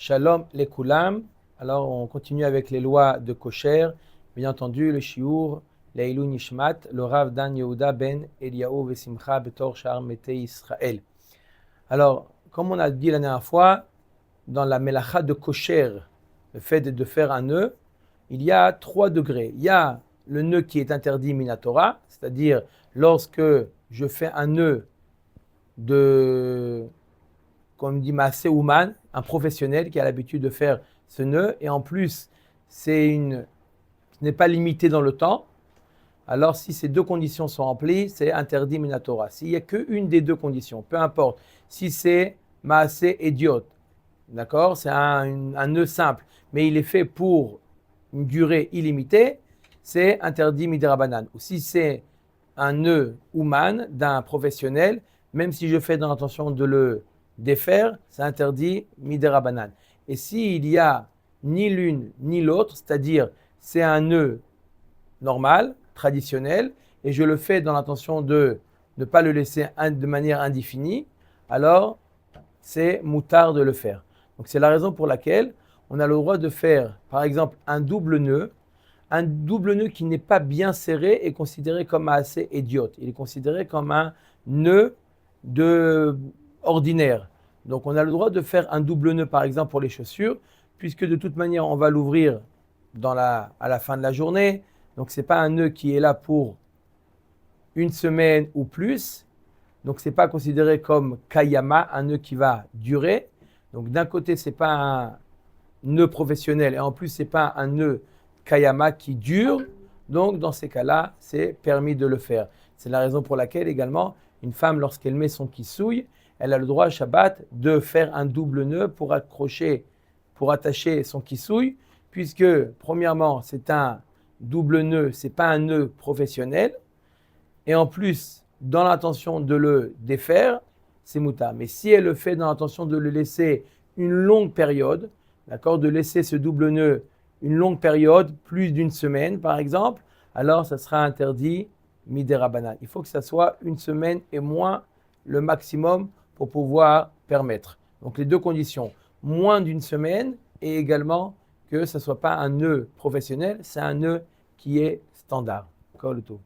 Shalom les Koulam. Alors, on continue avec les lois de Kosher. Bien entendu, le Shiur, Leilou Nishmat, le Rav Dan Yehuda ben Eliyahu Vesimcha Betor Shar Mete Israël. Alors, comme on a dit la dernière fois, dans la Melacha de Kosher, le fait de faire un nœud, il y a 3 degrés. Il y a le nœud qui est interdit Minatora, c'est-à-dire lorsque je fais un nœud de, comme dit Maaseh Ouman, un professionnel qui a l'habitude de faire ce nœud, et en plus, ce n'est pas limité dans le temps. Alors, si ces 2 conditions sont remplies, c'est interdit Minatora. S'il n'y a qu'une des 2 conditions, peu importe, si c'est Maaseh Idiot, d'accord, c'est un nœud simple, mais il est fait pour une durée illimitée, c'est interdit Midrabanan. Ou si c'est un nœud Ouman d'un professionnel, même si je fais dans l'intention de le défaire, c'est interdit Miderabanan. Et s'il y a ni l'une ni l'autre, c'est-à-dire c'est un nœud normal, traditionnel, et je le fais dans l'intention de ne pas le laisser de manière indéfinie, alors c'est moutard de le faire. Donc c'est la raison pour laquelle on a le droit de faire, par exemple, un double nœud. Un double nœud qui n'est pas bien serré est considéré comme assez idiote. Il est considéré comme un nœud ordinaire. Donc on a le droit de faire un double nœud par exemple pour les chaussures, puisque de toute manière on va l'ouvrir à la fin de la journée. Donc ce n'est pas un nœud qui est là pour une semaine ou plus. Donc ce n'est pas considéré comme kayama, un nœud qui va durer. Donc d'un côté ce n'est pas un nœud professionnel et en plus ce n'est pas un nœud kayama qui dure. Donc dans ces cas-là c'est permis de le faire. C'est la raison pour laquelle également une femme, lorsqu'elle met son kissouille, elle a le droit, Shabbat, de faire un double nœud pour attacher son kissouille, puisque, premièrement, c'est un double nœud, ce n'est pas un nœud professionnel, et en plus, dans l'intention de le défaire, c'est mouta. Mais si elle le fait dans l'intention de le laisser une longue période, d'accord, de laisser ce double nœud une longue période, plus d'une semaine par exemple, alors ça sera interdit midérabanan. Il faut que ça soit une semaine et moins le maximum pour pouvoir permettre. Donc les 2 conditions, moins d'une semaine et également que ce ne soit pas un nœud professionnel, c'est un nœud qui est standard. D'accord, le tout.